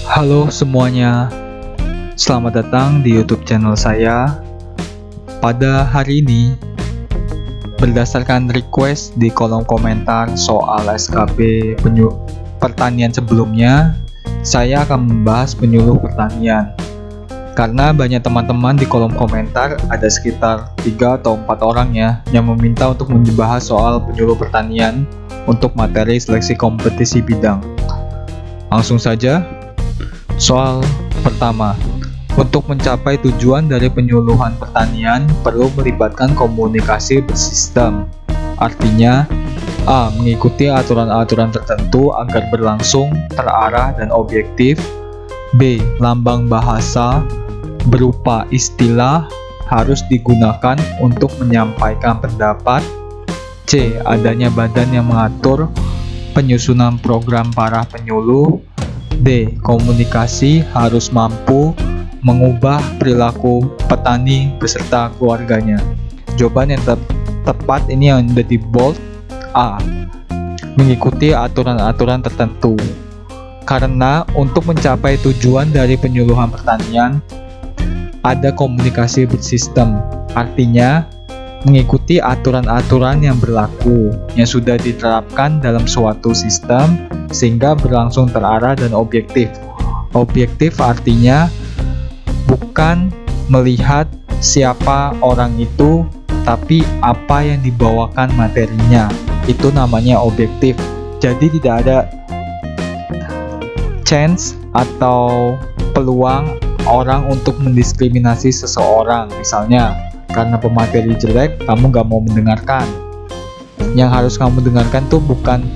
Halo semuanya, selamat datang di YouTube channel saya. Pada hari ini, berdasarkan request di kolom komentar soal SKB pertanian sebelumnya, saya akan membahas penyuluh pertanian. Karena banyak teman-teman di kolom komentar, ada sekitar 3 atau 4 orang ya, yang meminta untuk membahas soal penyuluh pertanian untuk materi seleksi kompetisi bidang. Langsung saja. Soal pertama, untuk mencapai tujuan dari penyuluhan pertanian perlu melibatkan komunikasi bersistem. Artinya, A. Mengikuti aturan-aturan tertentu agar berlangsung, terarah, dan objektif. B. Lambang bahasa berupa istilah harus digunakan untuk menyampaikan pendapat. C. Adanya badan yang mengatur penyusunan program para penyuluh. D. Komunikasi harus mampu mengubah perilaku petani beserta keluarganya. Jawaban yang tepat ini yang ada di bold. A. Mengikuti aturan-aturan tertentu. Karena untuk mencapai tujuan dari penyuluhan pertanian, ada komunikasi bersistem. Artinya, mengikuti aturan-aturan yang berlaku, yang sudah diterapkan dalam suatu sistem, sehingga berlangsung terarah dan objektif. Objektif artinya bukan melihat siapa orang itu, tapi apa yang dibawakan materinya. Itu namanya objektif. Jadi tidak ada chance atau peluang orang untuk mendiskriminasi seseorang. Misalnya, karena pemateri jelek, kamu gak mau mendengarkan. Yang harus kamu dengarkan tuh bukan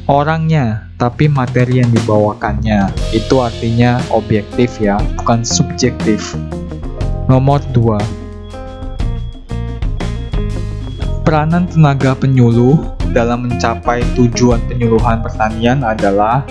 orangnya, tapi materi yang dibawakannya. Itu artinya objektif ya, bukan subjektif. Nomor 2. Peranan tenaga penyuluh dalam mencapai tujuan penyuluhan pertanian adalah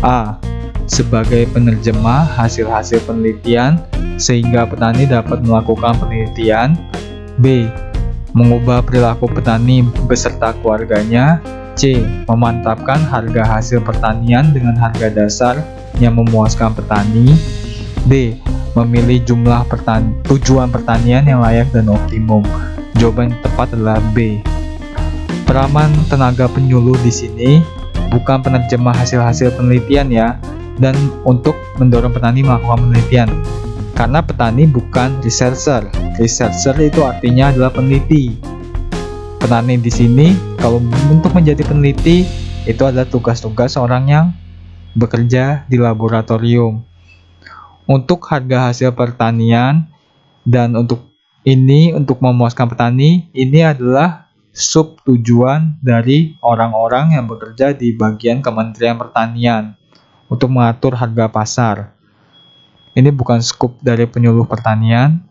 A. Sebagai penerjemah hasil-hasil penelitian sehingga petani dapat melakukan penelitian. B. Mengubah perilaku petani beserta keluarganya. C. Memantapkan harga hasil pertanian dengan harga dasar yang memuaskan petani. D. Memilih jumlah tujuan pertanian yang layak dan optimum. Jawaban yang tepat adalah B. Peranan tenaga penyuluh di sini bukan penerjemah hasil-hasil penelitian ya, dan untuk mendorong petani melakukan penelitian. Karena petani bukan researcher. Researcher itu artinya adalah peneliti. Petani di sini kalau untuk menjadi peneliti itu adalah tugas-tugas orang yang bekerja di laboratorium. Untuk harga hasil pertanian dan untuk memuaskan petani, ini adalah sub tujuan dari orang-orang yang bekerja di bagian Kementerian Pertanian untuk mengatur harga pasar. Ini bukan skup dari penyuluh pertanian.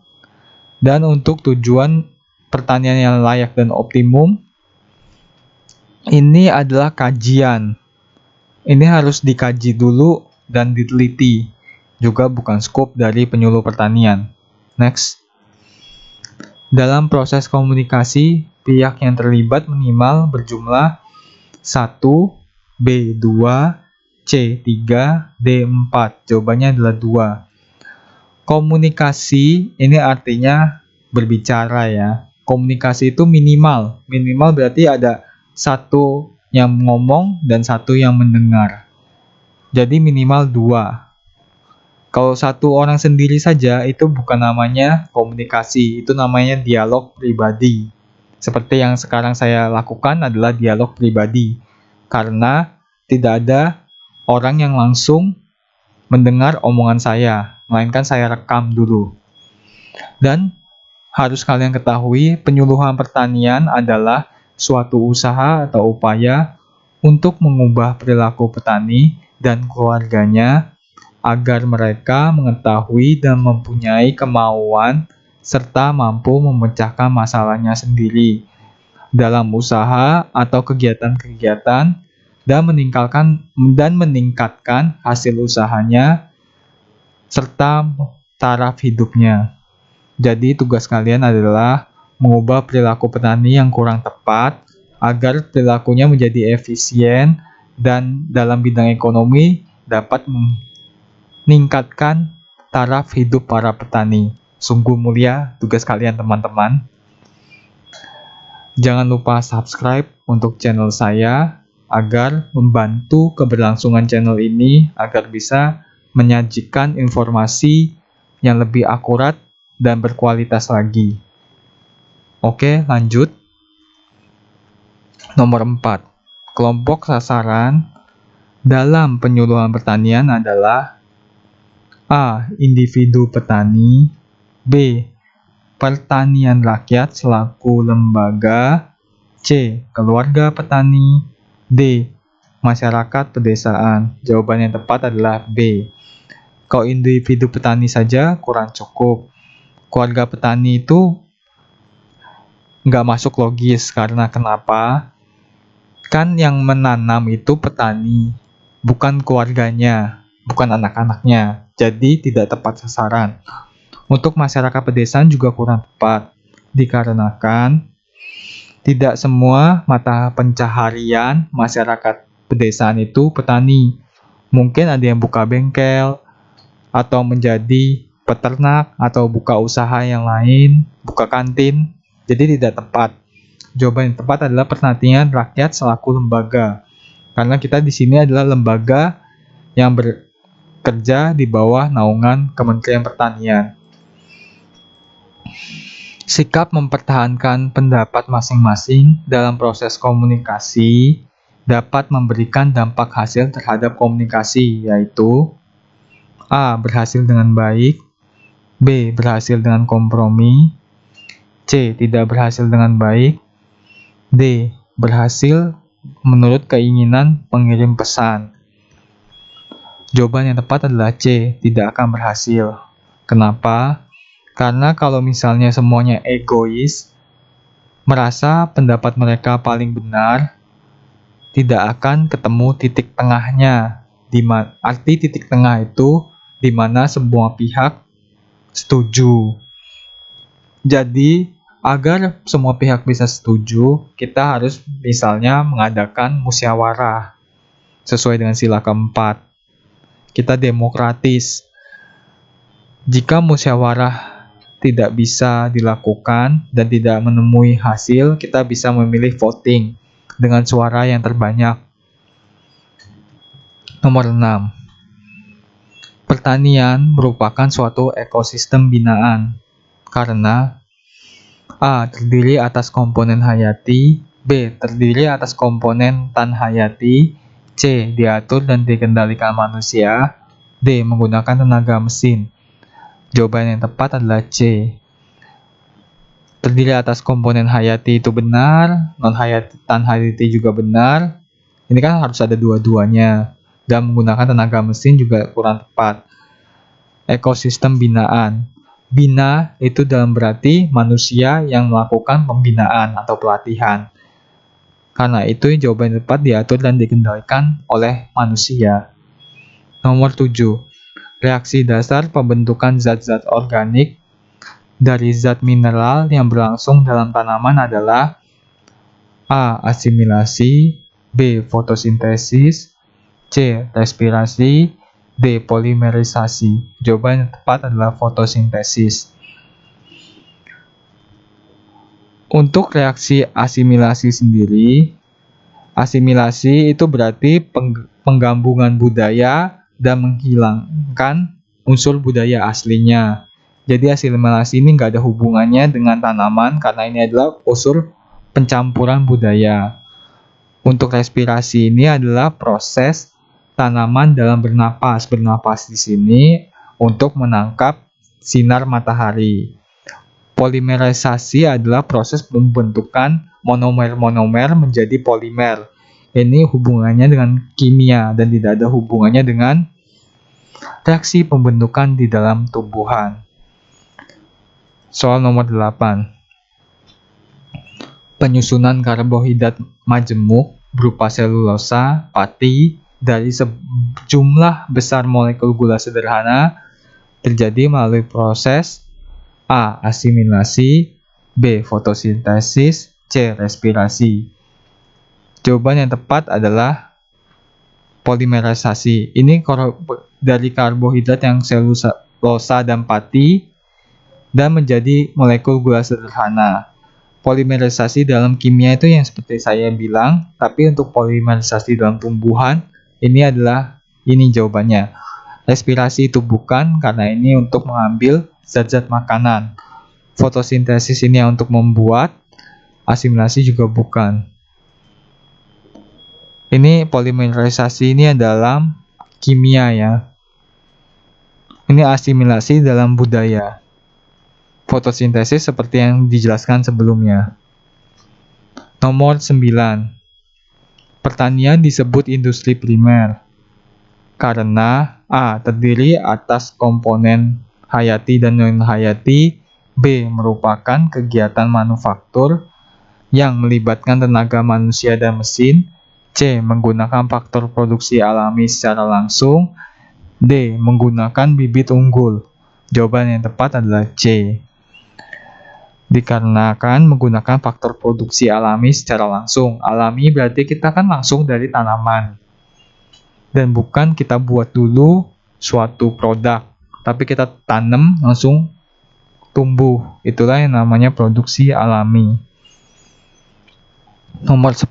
Dan untuk tujuan pertanian yang layak dan optimum, ini adalah kajian. Ini harus dikaji dulu dan diteliti. Juga bukan skup dari penyuluh pertanian. Next. Dalam proses komunikasi, pihak yang terlibat minimal berjumlah 1, B 2, C 3, D 4. Jawabannya adalah 2. Komunikasi ini artinya berbicara ya. Komunikasi itu minimal. Minimal berarti ada satu yang ngomong dan satu yang mendengar. Jadi minimal 2. Kalau satu orang sendiri saja itu bukan namanya komunikasi, itu namanya dialog pribadi. Seperti yang sekarang saya lakukan adalah dialog pribadi. Karena tidak ada orang yang langsung mendengar omongan saya, melainkan saya rekam dulu. Dan harus kalian ketahui, penyuluhan pertanian adalah suatu usaha atau upaya untuk mengubah perilaku petani dan keluarganya agar mereka mengetahui dan mempunyai kemauan serta mampu memecahkan masalahnya sendiri dalam usaha atau kegiatan-kegiatan dan meningkatkan hasil usahanya serta taraf hidupnya. Jadi tugas kalian adalah mengubah perilaku petani yang kurang tepat agar perilakunya menjadi efisien dan dalam bidang ekonomi dapat ningkatkan taraf hidup para petani. Sungguh mulia tugas kalian teman-teman. Jangan lupa subscribe untuk channel saya agar membantu keberlangsungan channel ini agar bisa menyajikan informasi yang lebih akurat dan berkualitas lagi. Oke, lanjut. Nomor 4. Kelompok sasaran dalam penyuluhan pertanian adalah A. Individu petani, B. Pertanian rakyat selaku lembaga, C. Keluarga petani, D. Masyarakat pedesaan. Jawaban yang tepat adalah B. Kalau individu petani saja kurang cukup. Keluarga petani itu nggak masuk logis karena kenapa? Kan yang menanam itu petani, bukan keluarganya, bukan anak-anaknya. Jadi tidak tepat sasaran. Untuk masyarakat pedesaan juga kurang tepat, dikarenakan tidak semua mata pencaharian masyarakat pedesaan itu petani. Mungkin ada yang buka bengkel, atau menjadi peternak, atau buka usaha yang lain, buka kantin. Jadi tidak tepat. Jawaban yang tepat adalah pertanian rakyat selaku lembaga. Karena kita di sini adalah lembaga yang bekerja di bawah naungan Kementerian Pertanian. Sikap mempertahankan pendapat masing-masing dalam proses komunikasi dapat memberikan dampak hasil terhadap komunikasi, yaitu A. Berhasil dengan baik, B. Berhasil dengan kompromi, C. Tidak berhasil dengan baik, D. Berhasil menurut keinginan pengirim pesan. Jawaban yang tepat adalah C. Tidak akan berhasil. Kenapa? Karena kalau misalnya semuanya egois, merasa pendapat mereka paling benar, tidak akan ketemu titik tengahnya. Arti titik tengah itu di mana semua pihak setuju. Jadi, agar semua pihak bisa setuju, kita harus misalnya mengadakan musyawarah sesuai dengan sila keempat. Kita demokratis. Jika musyawarah tidak bisa dilakukan dan tidak menemui hasil, kita bisa memilih voting dengan suara yang terbanyak. Nomor 6. Pertanian merupakan suatu ekosistem binaan karena A. Terdiri atas komponen hayati, B. Terdiri atas komponen tan-hayati, C. Diatur dan dikendalikan manusia, D. Menggunakan tenaga mesin. Jawaban yang tepat adalah C. Terdiri atas komponen hayati itu benar, non-hayati, tan-hayati juga benar. Ini kan harus ada dua-duanya. Dan menggunakan tenaga mesin juga kurang tepat. Ekosistem binaan. Bina itu dalam berarti manusia yang melakukan pembinaan atau pelatihan. Karena itu jawaban yang tepat diatur dan dikendalikan oleh manusia. Nomor 7. Reaksi dasar pembentukan zat-zat organik dari zat mineral yang berlangsung dalam tanaman adalah A. Asimilasi, B. Fotosintesis, C. Respirasi, D. Polimerisasi. Jawaban yang tepat adalah fotosintesis. Untuk reaksi asimilasi sendiri, asimilasi itu berarti penggabungan budaya dan menghilangkan unsur budaya aslinya. Jadi asimilasi ini nggak ada hubungannya dengan tanaman karena ini adalah unsur pencampuran budaya. Untuk respirasi ini adalah proses tanaman dalam bernapas. Bernapas di sini untuk menangkap sinar matahari. Polimerisasi adalah proses pembentukan monomer-monomer menjadi polimer. Ini hubungannya dengan kimia dan tidak ada hubungannya dengan reaksi pembentukan di dalam tumbuhan. Soal nomor 8. Penyusunan karbohidrat majemuk berupa selulosa, pati, dari sejumlah besar molekul gula sederhana terjadi melalui proses A. Asimilasi, B. Fotosintesis, C. Respirasi. Jawaban yang tepat adalah Polimerisasi. Ini dari karbohidrat yang selulosa dan pati dan menjadi molekul gula sederhana. Polimerisasi dalam kimia itu yang seperti saya bilang, tapi untuk polimerisasi dalam tumbuhan, ini jawabannya. Respirasi itu bukan, karena ini untuk mengambil zat-zat makanan. Fotosintesis ini untuk membuat, asimilasi juga bukan. Ini polimerisasi ini dalam kimia ya. Ini asimilasi dalam budaya. Fotosintesis seperti yang dijelaskan sebelumnya. Nomor 9. Pertanian disebut industri primer karena A. Terdiri atas komponen hayati dan non-hayati. B. Merupakan kegiatan manufaktur yang melibatkan tenaga manusia dan mesin. C. Menggunakan faktor produksi alami secara langsung. D. Menggunakan bibit unggul. Jawaban yang tepat adalah C. Dikarenakan menggunakan faktor produksi alami secara langsung. Alami berarti kita kan langsung dari tanaman. Dan bukan kita buat dulu suatu produk, tapi kita tanam langsung tumbuh. Itulah yang namanya produksi alami. Nomor 10.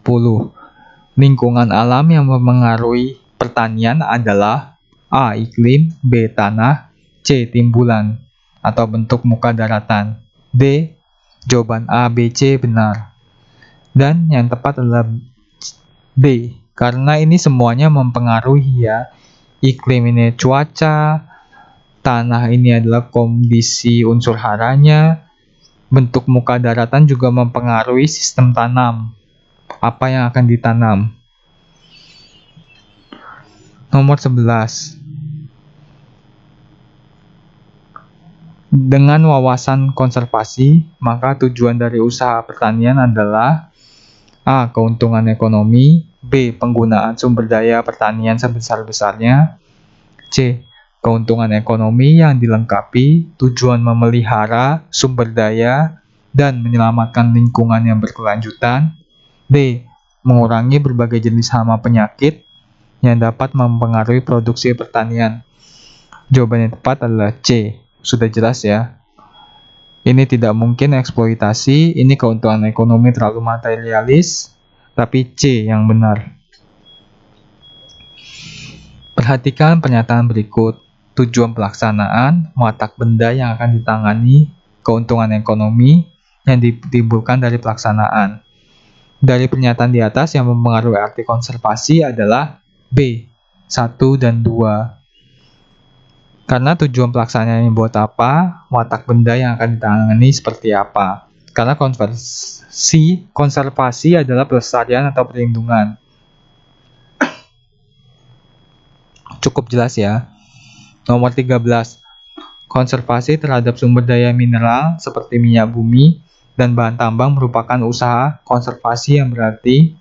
Lingkungan alam yang mempengaruhi pertanian adalah A. Iklim, B. Tanah, C. Timbulan atau bentuk muka daratan. D. Jawaban A, B, C benar. Dan yang tepat adalah B, karena ini semuanya mempengaruhi ya. Iklim ini cuaca, tanah ini adalah kondisi unsur haranya, bentuk muka daratan juga mempengaruhi sistem tanam. Apa yang akan ditanam? Nomor 11. Dengan wawasan konservasi, maka tujuan dari usaha pertanian adalah A. Keuntungan ekonomi. B. Penggunaan sumber daya pertanian sebesar-besarnya. C. Keuntungan ekonomi yang dilengkapi tujuan memelihara sumber daya dan menyelamatkan lingkungan yang berkelanjutan. D. Mengurangi berbagai jenis hama penyakit yang dapat mempengaruhi produksi pertanian. Jawaban yang tepat adalah C. Sudah jelas ya. Ini tidak mungkin eksploitasi, ini keuntungan ekonomi terlalu materialis, tapi C yang benar. Perhatikan pernyataan berikut. Tujuan pelaksanaan, watak benda yang akan ditangani, keuntungan ekonomi yang ditimbulkan dari pelaksanaan. Dari pernyataan di atas yang mempengaruhi arti konservasi adalah B, 1 dan 2. Karena tujuan pelaksanaan yang buat apa, watak benda yang akan ditangani seperti apa. Karena konservasi adalah pelestarian atau perlindungan. Cukup jelas ya. Nomor 13. Konservasi terhadap sumber daya mineral seperti minyak bumi dan bahan tambang merupakan usaha konservasi yang berarti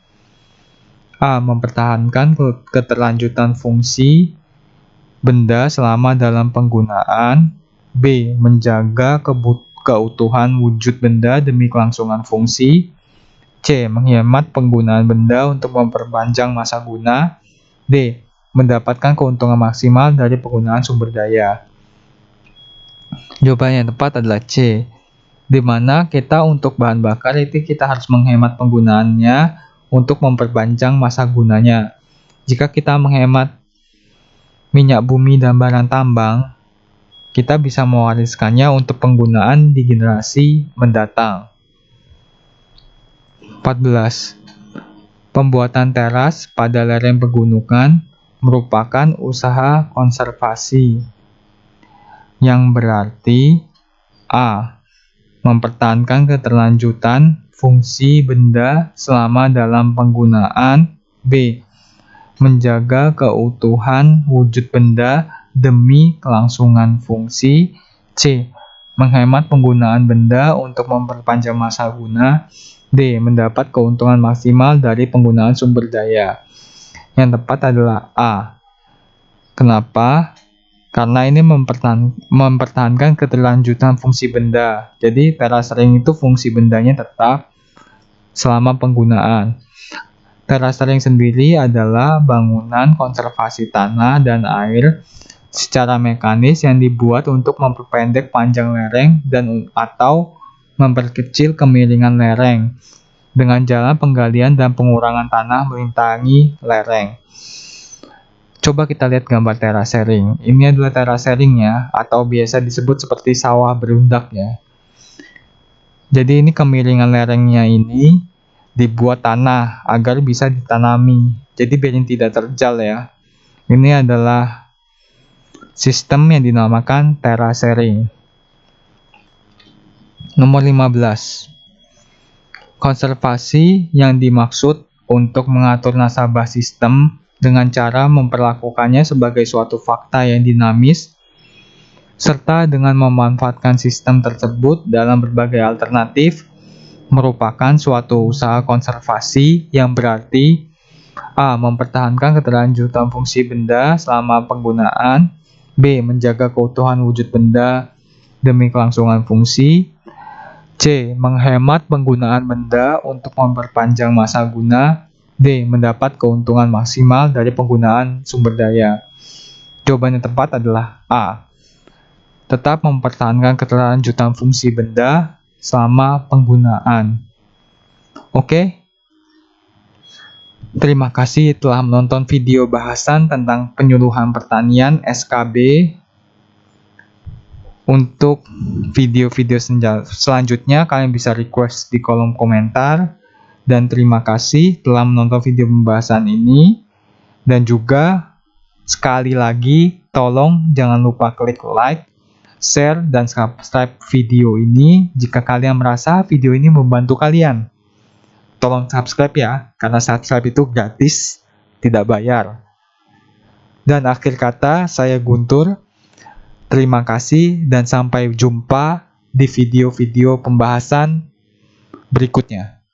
A. Mempertahankan keterlanjutan fungsi benda selama dalam penggunaan. B. Menjaga keutuhan wujud benda demi kelangsungan fungsi. C. Menghemat penggunaan benda untuk memperpanjang masa guna. D. Mendapatkan keuntungan maksimal dari penggunaan sumber daya. Jawaban yang tepat adalah C, di mana kita untuk bahan bakar itu kita harus menghemat penggunaannya untuk memperpanjang masa gunanya. Jika kita menghemat minyak bumi dan barang tambang, kita bisa mewariskannya untuk penggunaan di generasi mendatang. 14. Pembuatan teras pada lereng pegunungan merupakan usaha konservasi yang berarti A. Mempertahankan keterlanjutan fungsi benda selama dalam penggunaan. B. Menjaga keutuhan wujud benda demi kelangsungan fungsi. C. Menghemat penggunaan benda untuk memperpanjang masa guna. D. Mendapat keuntungan maksimal dari penggunaan sumber daya. Yang tepat adalah A. Kenapa? Karena ini mempertahankan keterlanjutan fungsi benda. Jadi teras ring itu fungsi bendanya tetap selama penggunaan. Terasering sendiri adalah bangunan konservasi tanah dan air secara mekanis yang dibuat untuk memperpendek panjang lereng dan atau memperkecil kemiringan lereng dengan jalan penggalian dan pengurangan tanah melintangi lereng. Coba kita lihat gambar terasering. Ini adalah teraseringnya atau biasa disebut seperti sawah berundak ya. Jadi ini kemiringan lerengnya ini dibuat tanah agar bisa ditanami. Jadi biar tidak terjal ya. Ini adalah sistem yang dinamakan terasering. Nomor 15. Konservasi yang dimaksud untuk mengatur nasabah sistem dengan cara memperlakukannya sebagai suatu fakta yang dinamis, serta dengan memanfaatkan sistem tersebut dalam berbagai alternatif, merupakan suatu usaha konservasi yang berarti A. Mempertahankan keterlanjutan fungsi benda selama penggunaan, B. Menjaga keutuhan wujud benda demi kelangsungan fungsi, C. Menghemat penggunaan benda untuk memperpanjang masa guna, D. Mendapat keuntungan maksimal dari penggunaan sumber daya. Jawaban yang tepat adalah A. Tetap mempertahankan keterlanjutan fungsi benda selama penggunaan. Oke? Terima kasih telah menonton video bahasan tentang penyuluhan pertanian SKB. Untuk video-video selanjutnya kalian bisa request di kolom komentar. Dan terima kasih telah menonton video pembahasan ini. Dan juga sekali lagi tolong jangan lupa klik like, share, dan subscribe video ini jika kalian merasa video ini membantu kalian. Tolong subscribe ya, karena subscribe itu gratis, tidak bayar. Dan akhir kata, saya Guntur. Terima kasih dan sampai jumpa di video-video pembahasan berikutnya.